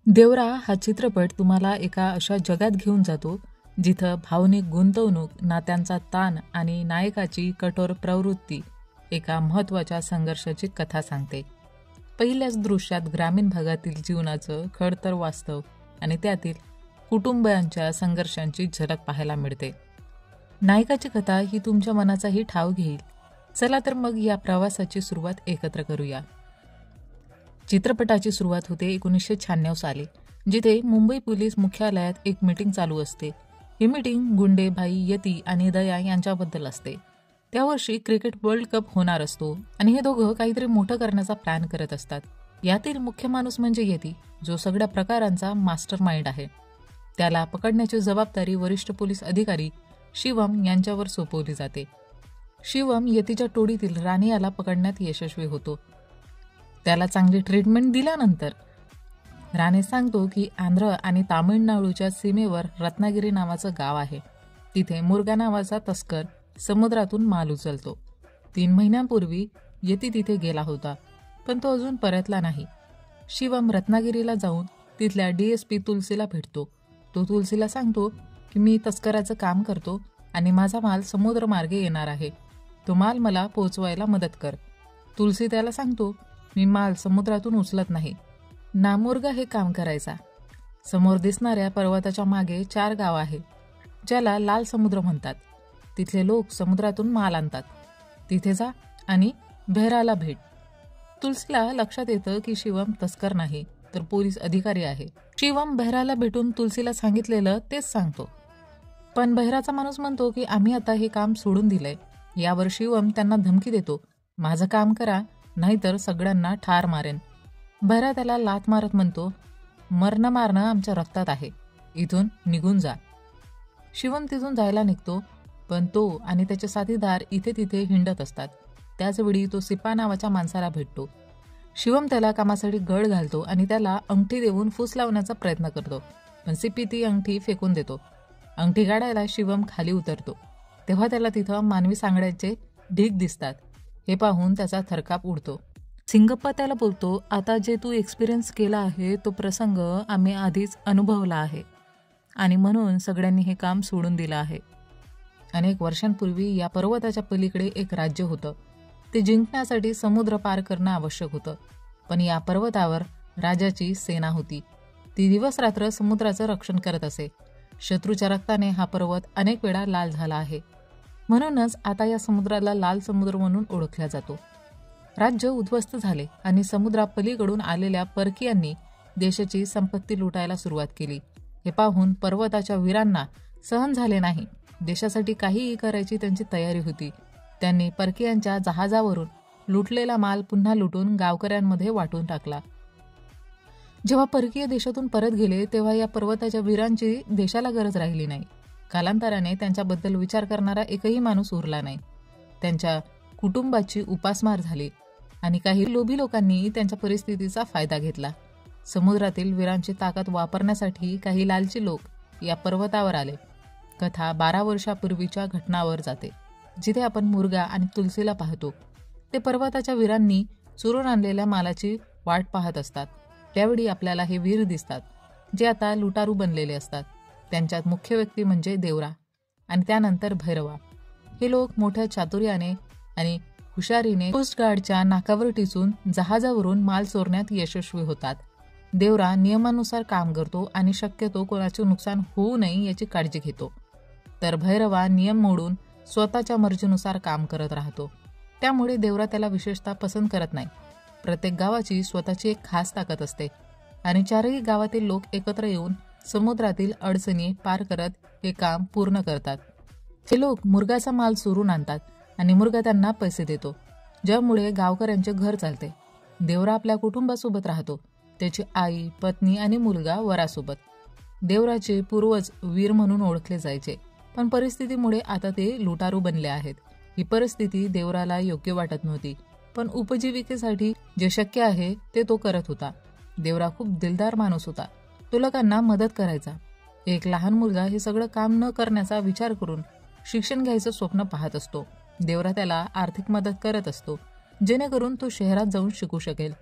देवरा हा चित्रपट तुम्हाला एका अशा जगात घेऊन जातो जिथं भावनिक गुंतवणूक, नात्यांचा ताण आणि नायकाची कठोर प्रवृत्ती एका महत्त्वाच्या संघर्षाची कथा सांगते. पहिल्याच दृश्यात ग्रामीण भागातील जीवनाचं खडतर वास्तव आणि त्यातील कुटुंबियांच्या संघर्षांची झलक पाहायला मिळते. नायकाची कथा ही तुमच्या मनाचाही ठाव घेईल. चला तर मग या प्रवासाची सुरुवात एकत्र करूया. चित्रपटाची सुरुवात होते 1996 साली, जिथे मुंबई पोलीस मुख्यालयात एक मीटिंग चालू असते. ही मीटिंग गुंडे, भाई, यती आणि दया यांच्याबद्दल असते. त्या वर्षी क्रिकेट वर्ल्ड कप होणार असतो आणि हे दोघं काहीतरी मोठं करण्याचा प्लॅन करत असतात. यातील मुख्य माणूस म्हणजे यती, जो सगळ्या प्रकारांचा मास्टर माइंड आहे. त्याला पकडण्याची जबाबदारी वरिष्ठ पोलीस अधिकारी शिवम यांच्यावर सोपवली जाते. शिवम यतीच्या टोळीतील राणी याला पकडण्यात यशस्वी होतो. त्याला चांगली ट्रीटमेंट दिल्यानंतर राणे सांगतो की आंध्र आणि तामिळनाडूच्या सीमेवर रत्नागिरी नावाचं गाव आहे. तिथे मुर्गा नावाचा तस्कर समुद्रातून माल उचलतो. 3 महिन्यांपूर्वी यती तिथे गेला होता, पण तो अजून परतला नाही. शिवम रत्नागिरीला जाऊन तिथल्या DSP तुलसीला भेटतो. तो तुलसीला सांगतो की मी तस्कराचं काम करतो आणि माझा माल समुद्रमार्गे येणार आहे. तो माल मला पोचवायला मदत कर. तुलसी त्याला सांगतो, मी माल समुद्रातून उचलत नाही, नामुर्गा हे काम करायचा. समोर दिसणाऱ्या पर्वताच्या मागे 4 गाव आहे, ज्याला लाल समुद्र म्हणतात. तिथले लोक समुद्रातून माल आणतात. तिथे जा आणि बेहराला भेट. तुलसीला लक्षात येतं की शिवम तस्कर नाही, तर पोलीस अधिकारी आहे. शिवम बेहराला भेटून तुलसीला सांगितलेलं तेच सांगतो, पण बेहराचा माणूस म्हणतो की आम्ही आता हे काम सोडून दिलंय. यावर शिवम त्यांना धमकी देतो, माझं काम करा, नाहीतर सगळ्यांना ठार मारेन. बेहरा त्याला लाथ मारत म्हणतो, मरणं मारणं आमच्या रक्तात आहे, इथून निघून जा. शिवम तिथून जायला निघतो, पण तो आणि त्याचे साथीदार इथे तिथे हिंडत असतात. त्याचवेळी तो सिपा नावाच्या माणसाला भेटतो. शिवम त्याला कामासाठी गळ घालतो आणि त्याला अंगठी देऊन फूस लावण्याचा प्रयत्न करतो, पण सिपी ती अंगठी फेकून देतो. अंगठी काढायला शिवम खाली उतरतो, तेव्हा त्याला तिथं मानवी सांगड्याचे ढीग दिसतात. हे पाहून त्याचा थरकाप उडतो. सिंगप्पा त्याला बोलतो, आता जे तू एक्सपिरियन्स केला आहे तो प्रसंग आम्ही आधीच अनुभवला आहे आणि म्हणून सगळ्यांनी हे काम सोडून दिलं आहे. अनेक वर्षांपूर्वी या पर्वताच्या पलीकडे एक राज्य होतं. ते जिंकण्यासाठी समुद्र पार करणं आवश्यक होतं, पण या पर्वतावर राजाची सेना होती. ती दिवस रात्र समुद्राचं रक्षण करत असे. शत्रूच्या रक्ताने हा पर्वत अनेक वेळा लाल झाला आहे, म्हणूनच आता या समुद्राला लाल समुद्र म्हणून ओळखला जातो. राज्य उद्ध्वस्त झाले आणि समुद्रापलीकडून आलेल्या परकीयांनी देशाची संपत्ती लुटायला सुरुवात केली. हे पाहून पर्वताच्या वीरांना सहन झाले नाही. देशासाठी काहीही करायची त्यांची तयारी होती. त्यांनी परकीयांच्या जहाजावरून लुटलेला माल पुन्हा लुटून गावकऱ्यांमध्ये वाटून टाकला. जेव्हा परकीय देशातून परत गेले तेव्हा या पर्वताच्या वीरांची देशाला गरज राहिली नाही. कालांतराने त्यांच्याबद्दल विचार करणारा एकही माणूस उरला नाही. त्यांच्या कुटुंबाची उपासमार झाली आणि काही लोभी लोकांनी त्यांच्या परिस्थितीचा फायदा घेतला. समुद्रातील वीरांची ताकद वापरण्यासाठी काही लालची लोक या पर्वतावर आले. कथा 12 वर्षापूर्वीच्या घटनावर जाते, जिथे आपण मुर्गा आणि तुलसीला पाहतो. ते पर्वताच्या वीरांनी चोरून आणलेल्या मालाची वाट पाहत असतात. त्यावेळी आपल्याला हे वीर दिसतात, जे आता लुटारू बनलेले असतात. त्यांच्यात मुख्य व्यक्ती म्हणजे देवरा आणि त्यानंतर भैरवा. हे लोक मोठ्या चातुर्याने आणि हुशारीने कोस्टगार्डच्या नाकावर टिचून जहाजावरून माल चोरण्यात यशस्वी होतात. देवरा नियमानुसार काम करतो आणि शक्यतो कोणाचे नुकसान होऊ नये याची काळजी घेतो, तर भैरवा नियम मोडून स्वतःच्या मर्जीनुसार काम करत राहतो. त्यामुळे देवरा त्याला विशेषतः पसंत करत नाही. प्रत्येक गावाची स्वतःची एक खास ताकद असते आणि 4ही गावातील लोक एकत्र येऊन समुद्रातील अडचणी पार करत हे काम पूर्ण करतात. हे लोक मुर्गाचा माल चोरून आणतात आणि मुर्गा त्यांना पैसे देतो, ज्यामुळे गावकऱ्यांचे घर चालते. देवरा आपल्या कुटुंबासोबत राहतो, त्याची आई, पत्नी आणि मुलगा वरासोबत. देवराचे पूर्वज वीर म्हणून ओळखले जायचे, पण परिस्थितीमुळे आता ते लुटारू बनले आहेत. ही परिस्थिती देवराला योग्य वाटत नव्हती, पण उपजीविकेसाठी जे शक्य आहे ते तो करत होता. देवरा खूप दिलदार माणूस होता. तो लोकांना मदत करायचा. एक लहान मुलगा हे सगळं काम न करण्याचा विचार करून शिक्षण घ्यायचं स्वप्न पाहत असतो. देवरा त्याला आर्थिक मदत करत असतो, जेणेकरून तो शहरात जाऊन शिकू शकेल.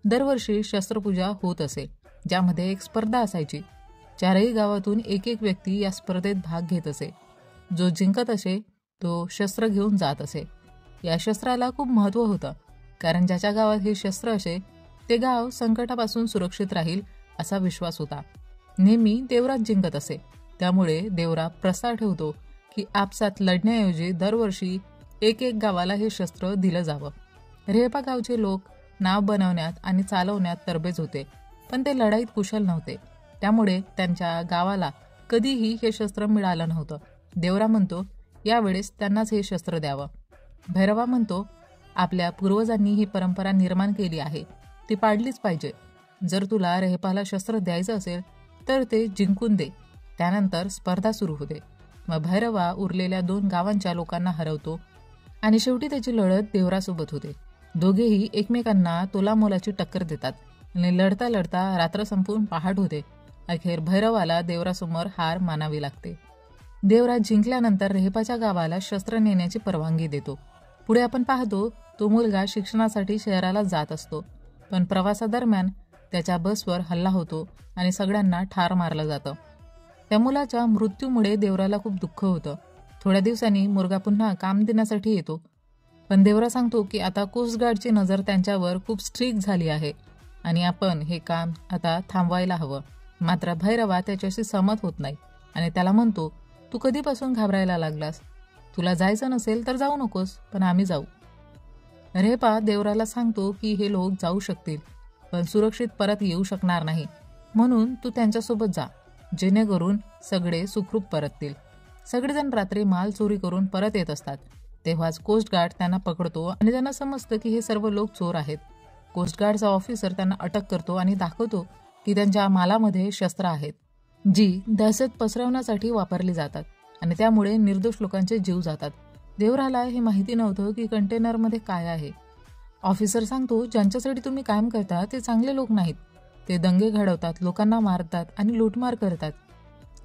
दरवर्षी शस्त्रपूजा होत असे. ज्यामध्ये एक स्पर्धा असायची. 4ही गावातून एक एक व्यक्ती या स्पर्धेत भाग घेत असे. जो जिंकत असे तो शस्त्र घेऊन जात असे. या शस्त्राला खूप महत्त्व होतं, कारण ज्याच्या गावात हे शस्त्र असे ते गाव संकटापासून सुरक्षित राहील असा विश्वास होता. नेहमी देवराज जिंकत असे. त्यामुळे देवरा प्रस्ताव ठेवतो की आपसात लढण्याऐवजी दरवर्षी एक एक गावाला हे शस्त्र दिलं जावं. रेहपा गावचे लोक नाव बनवण्यात आणि चालवण्यात तरबेज होते, पण ते लढाईत कुशल नव्हते. त्यामुळे त्यांच्या गावाला कधीही हे शस्त्र मिळालं नव्हतं. देवरा म्हणतो यावेळेस त्यांनाच हे शस्त्र द्यावं. भैरवा म्हणतो आपल्या पूर्वजांनी ही परंपरा निर्माण केली आहे, ती पाडलीच पाहिजे. जर तुला रेहपाला शस्त्र द्यायचं असेल तर ते जिंकून दे. त्यानंतर स्पर्धा सुरू होते. मग भैरवा उरलेल्या 2 गावांच्या लोकांना हरवतो आणि शेवटी त्याची लढत देवरासोबत होते. दोघेही एकमेकांना तोलामोलाची टक्कर देतात आणि लढता लढता रात्र संपून पहाट होते. अखेर भैरवाला देवरासमोर हार मानावी लागते. देवराज जिंकल्यानंतर रेहपाच्या गावाला शस्त्र नेण्याची परवानगी देतो. पुढे आपण पाहतो तो मुलगा शिक्षणासाठी शहराला जात असतो, पण प्रवासादरम्यान त्याच्या बसवर हल्ला होतो आणि सगळ्यांना ठार मारलं जातं. त्या मुलाच्या मृत्यूमुळे देवराला खूप दुःख होतं. थोड्या दिवसांनी मुलगा पुन्हा काम देण्यासाठी येतो, पण देवरा सांगतो की आता कोस्टगार्डची नजर त्यांच्यावर खूप स्ट्रिक्ट झाली आहे आणि आपण हे काम आता थांबवायला हवं. मात्र भैरवा त्याच्याशी सहमत होत नाही आणि त्याला म्हणतो तू कधीपासून घाबरायला लागलास? तुला जायचं नसेल तर जाऊ नकोस, पण आम्ही जाऊ. रेहपा देवराला सांगतो की हे लोक जाऊ शकतील, पण सुरक्षित परत येऊ शकणार नाही, म्हणून तू त्यांच्यासोबत जा, जेणेकरून सगळे सुखरूप परततील. सगळेजण रात्री माल चोरी करून परत येत असतात. तेव्हाच कोस्टगार्ड त्यांना पकडतो आणि त्यांना समजतं की हे सर्व लोक चोर आहेत. कोस्टगार्डचा ऑफिसर त्यांना अटक करतो आणि दाखवतो की त्यांच्या मालामध्ये शस्त्र आहेत, जी दहशत पसरवण्यासाठी वापरली जातात आणि त्यामुळे निर्दोष लोकांचे जीव जातात. देवराला हे माहिती नव्हतं की कंटेनरमध्ये काय आहे. ऑफिसर सांगतो ज्यांच्यासाठी तुम्ही काम करता ते चांगले लोक नाहीत. ते दंगे घडवतात, लोकांना मारतात आणि लूटमार करतात.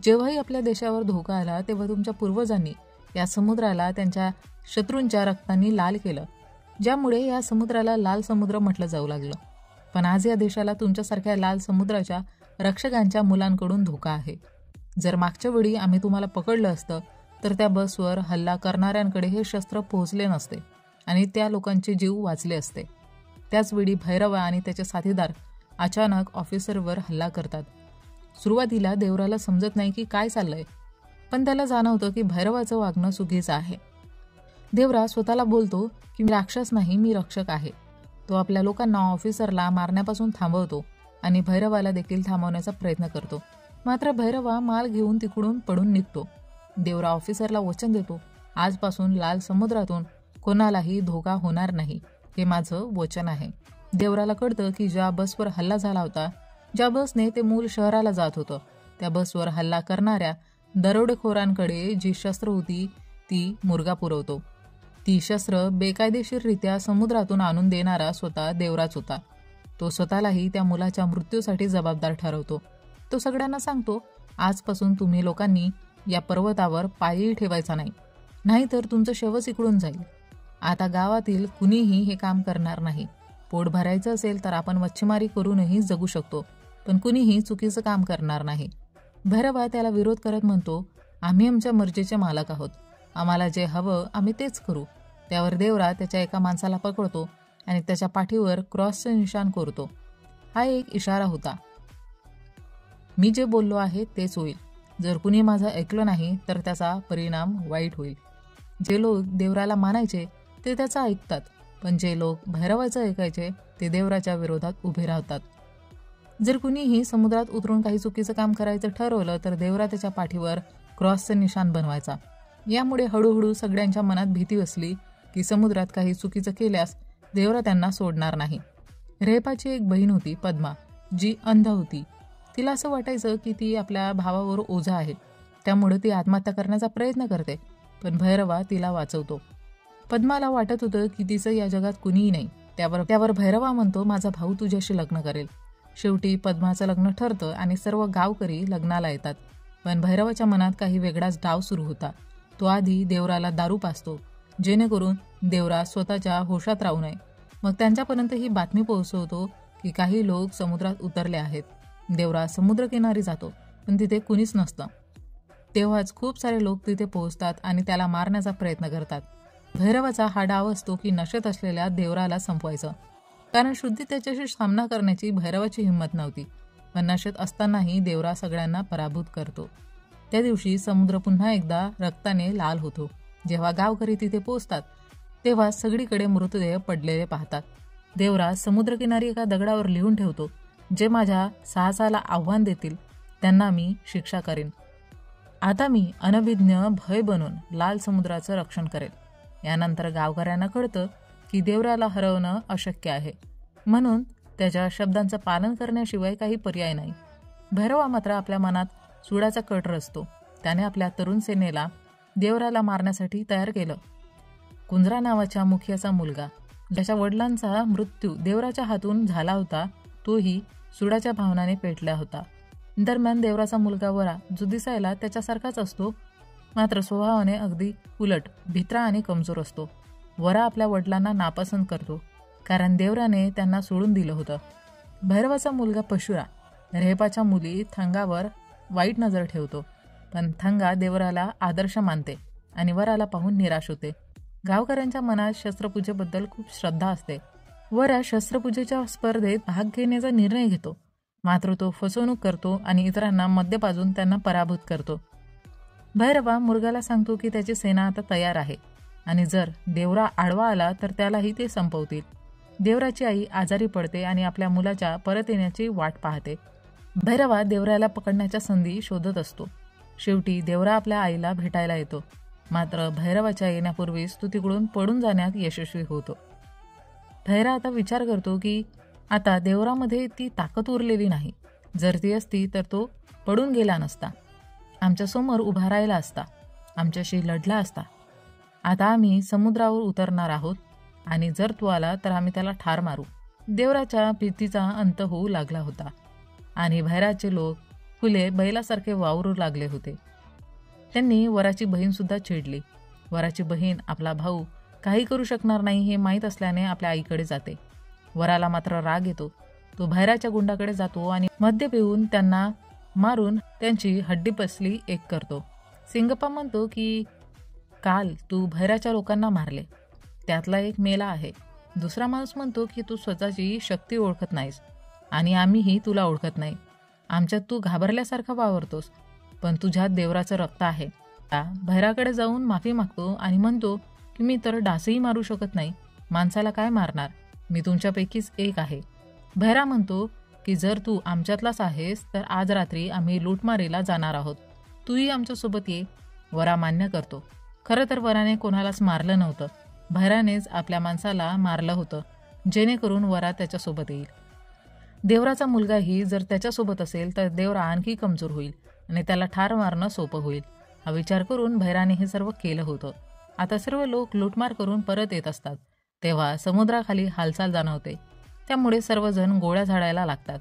जेव्हाही आपल्या देशावर धोका आला तेव्हा तुमच्या पूर्वजांनी या समुद्राला त्यांच्या शत्रूंच्या रक्तांनी लाल केलं, ज्यामुळे या समुद्राला लाल समुद्र म्हटलं जाऊ लागलं. पण आज या देशाला तुमच्यासारख्या लाल समुद्राच्या रक्षकांच्या मुलांकडून धोका आहे. जर मागच्या वेळी आम्ही तुम्हाला पकडलं असतं तर त्या बसवर हल्ला करणाऱ्यांकडे हे शस्त्र पोहोचले नसते आणि त्या लोकांचे जीव वाचले असते. त्याचवेळी भैरवा आणि त्याचे साथीदार अचानक ऑफिसरवर हल्ला करतात. सुरुवातीला देवराला समजत नाही की काय चाललंय, पण त्याला जाणवतं की भैरवाचं वागणं चुकीचं आहे. देवरा स्वतःला बोलतो की मी राक्षस नाही, मी रक्षक आहे. तो आपल्या लोकांना ऑफिसरला मारण्यापासून थांबवतो आणि भैरवाला देखील थांबवण्याचा प्रयत्न करतो. मात्र भैरवा माल घेऊन तिकडून पडून निघतो. देवरा ऑफिसरला वचन देतो, आजपासून लाल समुद्रातून कोणालाही धोका होणार नाही, हे माझं वचन आहे. देवराला कळतं की ज्या बसवर हल्ला झाला होता, ज्या बसने ते मूल शहराला जात होतं, त्या बसवर हल्ला करणाऱ्या दरोडेखोरांकडे जी शस्त्र होती ती मुलगा पुरवतो. ती शस्त्र बेकायदेशीररित्या समुद्रातून आणून देणारा स्वतः देवराच होता. तो स्वतःलाही त्या मुलाच्या मृत्यूसाठी जबाबदार ठरवतो. तो सगळ्यांना सांगतो, आजपासून तुम्ही लोकांनी या पर्वतावर पायही ठेवायचा नाही, नाहीतर तुमचं शवच इकडून जाईल. आता गावातील कुणीही हे काम करणार नाही. पोट भरायचं असेल तर आपण मच्छीमारी करूनही जगू शकतो, पण कुणीही चुकीचं काम करणार नाही. भैरवा त्याला विरोध करत म्हणतो, आम्ही आमच्या मर्जीचे मालक आहोत, आम्हाला जे हवं आम्ही तेच करू. त्यावर देवरा त्याच्या एका माणसाला पकडतो आणि त्याच्या पाठीवर क्रॉसचे निशाण कोरतो. हा एक इशारा होता, मी जे बोललो आहे तेच होईल. जर कुणी माझं ऐकलं नाही तर त्याचा परिणाम वाईट होईल. जे लोक देवराला मानायचे ते त्याचं ऐकतात, पण जे लोक भैरवाचं ऐकायचे ते देवराच्या विरोधात उभे राहतात. जर कुणीही समुद्रात उतरून काही चुकीचं काम करायचं ठरवलं तर देवरा त्याच्या पाठीवर क्रॉसचे निशाण बनवायचा. यामुळे हळूहळू सगळ्यांच्या मनात भीती बसली की समुद्रात काही चुकीचं केल्यास देवरा त्यांना सोडणार नाही. रेहपाची एक बहीण होती पद्मा, जी अंध होती. तिला असं वाटायचं की ती आपल्या भावावर ओझा आहे, त्यामुळे ती आत्महत्या करण्याचा प्रयत्न करते, पण भैरवा तिला वाचवतो. पद्माला वाटत होतं की तिचं या जगात कुणीही नाही. त्यावर भैरवा म्हणतो, माझा भाऊ तुझ्याशी लग्न करेल. शेवटी पद्माचं लग्न ठरतं आणि सर्व गावकरी लग्नाला येतात. पण भैरवाच्या मनात काही वेगळाच डाव सुरू होता. तो आधी देवराला दारू पाजतो, जेणेकरून देवरा स्वतःच्या होशात राहू नये. मग त्यांच्यापर्यंत ही बातमी पोहोचवतो की काही लोक समुद्रात उतरले आहेत. देवरा समुद्रकिनारी जातो, पण तिथे कुणीच नसतं. तेव्हाच खूप सारे लोक तिथे पोहोचतात आणि त्याला मारण्याचा प्रयत्न करतात. भैरवाचा हा डाव असतो की नशेत असलेल्या देवराला संपवायचं, कारण शुद्धी त्याच्याशी सामना करण्याची भैरवाची हिंमत नव्हती. पण नशेत असतानाही देवरा सगळ्यांना पराभूत करतो. त्या दिवशी समुद्र पुन्हा एकदा रक्ताने लाल होतो. जेव्हा गावकरी तिथे पोहोचतात तेव्हा सगळीकडे मृतदेह पडलेले पाहतात. देवरा समुद्रकिनारी एका दगडावर लिहून ठेवतो, जे माझ्या साहसाला आव्हान देतील त्यांना मी शिक्षा करेन. आता मी अनभिज्ञ भय बनून लाल समुद्राचं रक्षण करेल. यानंतर गावकऱ्यांना कळतं की देवराला हरवणं अशक्य आहे, म्हणून त्याच्या शब्दांचं पालन करण्याशिवाय काही पर्याय नाही. भैरवा मात्र आपल्या मनात सुडाचा कट रचतो. त्याने आपल्या तरुण सेनेला देवराला मारण्यासाठी तयार केलं. कुंजरा नावाच्या मुखियाचा मुलगा, ज्याच्या वडिलांचा मृत्यू देवराच्या हातून झाला होता, तोही सुडाच्या भावनाने पेटला होता. दरम्यान देवराचा मुलगा वरा, जो दिसायला त्याच्यासारखाच असतो, मात्र स्वभावाने अगदी उलट, भित्रा आणि कमजोर असतो. वरा आपल्या वडिलांना नापसंत करतो, कारण देवराने त्यांना सोडून दिलं होतं. भैरवाचा मुलगा पशुरा रेहपाच्या मुली थंगावर वाईट नजर ठेवतो, पण थंगा देवराला आदर्श मानते आणि वराला पाहून निराश होते. गावकऱ्यांच्या मनात शस्त्रपूजेबद्दल खूप श्रद्धा असते. वरा शस्त्रपूजेच्या स्पर्धेत भाग घेण्याचा निर्णय घेतो, मात्र तो फसवणूक करतो आणि इतरांना मद्य पाजून त्यांना पराभूत करतो. भैरवा मुलगाला सांगतो की त्याची सेना आता तयार आहे आणि जर देवरा आडवा आला तर त्यालाही ते संपवतील. देवराची आई आजारी पडते आणि आपल्या मुलाच्या परत येण्याची वाट पाहते. भैरवा देवराला पकडण्याच्या संधी शोधत असतो. शेवटी देवरा आपल्या आईला भेटायला येतो, मात्र भैरवाच्या येण्यापूर्वीच तो तिकडून पडून जाण्यात यशस्वी होतो. भैरा आता विचार करतो की आता देवरामध्ये ती ताकद उरलेली नाही. जर ती असती तर तो पडून गेला नसता, आमच्यासमोर उभा राहिला असता, आमच्याशी लढला असता. आता आम्ही समुद्रावर उतरणार आहोत आणि जर तो आला तर आम्ही त्याला ठार मारू. देवराच्या भीतीचा अंत होऊ लागला होता आणि भैराचे लोक फुले बैलासारखे वावरू लागले होते. त्यांनी वराची बहीणसुद्धा चिडली. वराची बहीण आपला भाऊ काही करू शकणार नाही हे माहीत असल्याने आपल्या आईकडे जाते. वराला मात्र राग येतो. तो भैराच्या गुंडाकडे जातो आणि मद्य पिऊन त्यांना मारून त्यांची हड्डीपसली एक करतो. सिंगप्पा म्हणतो की काल तू भैराच्या लोकांना मारले, त्यातला एक मेला आहे. दुसरा माणूस म्हणतो की तू स्वतःची शक्ती ओळखत नाहीस आणि आम्हीही तुला ओळखत नाही. आमच्यात तू घाबरल्यासारखा वावरतोस, पण तुझ्यात देवराचं रक्त आहे. भैराकडे जाऊन माफी मागतो आणि म्हणतो की मी तर डासही मारू शकत नाही, माणसाला काय मारणार, मी तुमच्यापैकीच एक आहे. भैरा म्हणतो की जर तू आमच्यातलाच आहेस तर आज रात्री आम्ही लूटमारीला जाणार आहोत, तूही आमच्यासोबत ये. वरा मान्य करतो. खरं तर वराने कोणालाच मारलं नव्हतं, भैरानेच आपल्या माणसाला मारलं होतं, जेणेकरून वरा त्याच्यासोबत येईल. देवराचा मुलगाही जर त्याच्यासोबत असेल तर देवरा आणखी कमजोर होईल आणि त्याला ठार मारणं सोपं होईल. हा विचार करून भैराने हे सर्व केलं होतं. आता सर्व लोक लूटमार करून परत येत असतात तेव्हा समुद्राखाली हालचाल जाणवते. त्यामुळे सर्वजण गोळ्या झाडायला लागतात.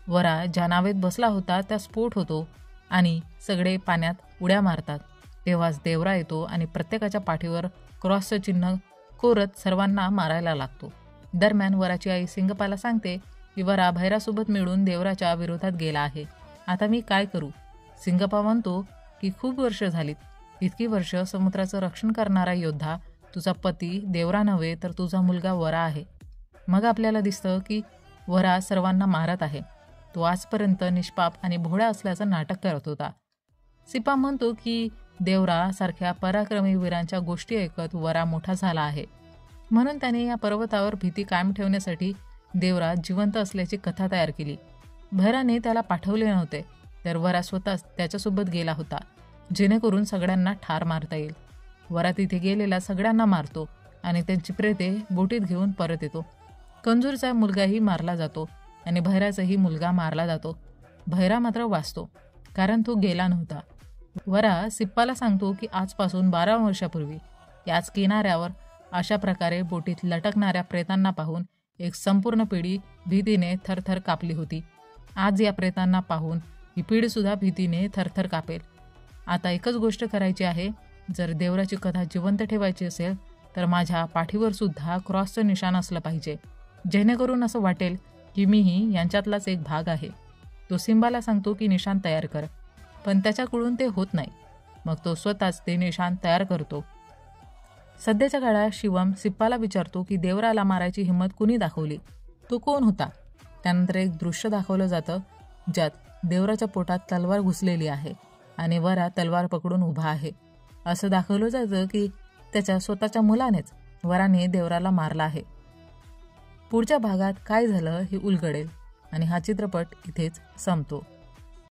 वरा ज्या नावेत बसला होता त्या स्फोट होतो आणि सगळे पाण्यात उड्या मारतात. तेव्हाच देवरा येतो आणि प्रत्येकाच्या पाठीवर क्रॉसचं चिन्ह कोरत सर्वांना मारायला लागतो. दरम्यान वराची आई सिंगप्पाला सांगते की वरा भैरासोबत मिळून देवराच्या विरोधात गेला आहे. आता मी काय करू? सिंगप्पा म्हणतो की खूप वर्ष झालीत, इतकी वर्ष समुद्राचं रक्षण करणारा योद्धा तुझा पती देवरा नव्हे तर तुझा मुलगा वरा आहे. मग आपल्याला दिसतं की वरा सर्वांना मारत आहे. तो आजपर्यंत निष्पाप आणि भोळा असल्याचं नाटक करत होता. सिपा म्हणतो की देवरा सारख्या पराक्रमी वीरांच्या गोष्टी ऐकत वरा मोठा झाला आहे, म्हणून त्याने या पर्वतावर भीती कायम ठेवण्यासाठी देवरा जिवंत असल्याची कथा तयार केली. भैराने त्याला पाठवले नव्हते, तर वरा स्वतःच त्याच्यासोबत गेला होता, जेणेकरून सगळ्यांना ठार मारता येईल. वरा तिथे गेलेला सगळ्यांना मारतो आणि त्यांची प्रेते बोटीत घेऊन परत येतो. कंजूरचा मुलगाही मारला जातो आणि भैराचाही मुलगा मारला जातो. भैरा मात्र वाचतो, कारण तो गेला नव्हता. वरा सिप्पाला सांगतो की आजपासून 12 वर्षापूर्वी याच किनाऱ्यावर अशा प्रकारे बोटीत लटकणाऱ्या प्रेतांना पाहून एक संपूर्ण पिढी भीतीने थरथर कापली होती. आज या प्रेतांना पाहून ही पिढीसुद्धा भीतीने थरथर कापेल. आता एकच गोष्ट करायची आहे, जर देवराची कथा जिवंत ठेवायची असेल तर माझ्या पाठीवर सुद्धा क्रॉसचं निशाण असलं पाहिजे, जेणेकरून असं वाटेल की मीही यांच्यातलाच एक भाग आहे. तो सिम्बाला सांगतो की निशाण तयार कर, पण त्याच्याकडून ते होत नाही. मग तो स्वतःच ते निशाण तयार करतो. सध्याच्या काळात शिवम सिप्पाला विचारतो की देवराला मारायची हिंमत कुणी दाखवली, तो कोण होता. त्यानंतर एक दृश्य दाखवलं जातं ज्यात देवराच्या पोटात तलवार घुसलेली आहे आणि वरा तलवार पकडून उभा आहे. असं दाखवलं जातं की त्याच्या स्वतःच्या मुलानेच वराने देवराला मारला आहे. पुढच्या भागात काय झालं हे उलगडेल आणि हा चित्रपट इथेच संपतो.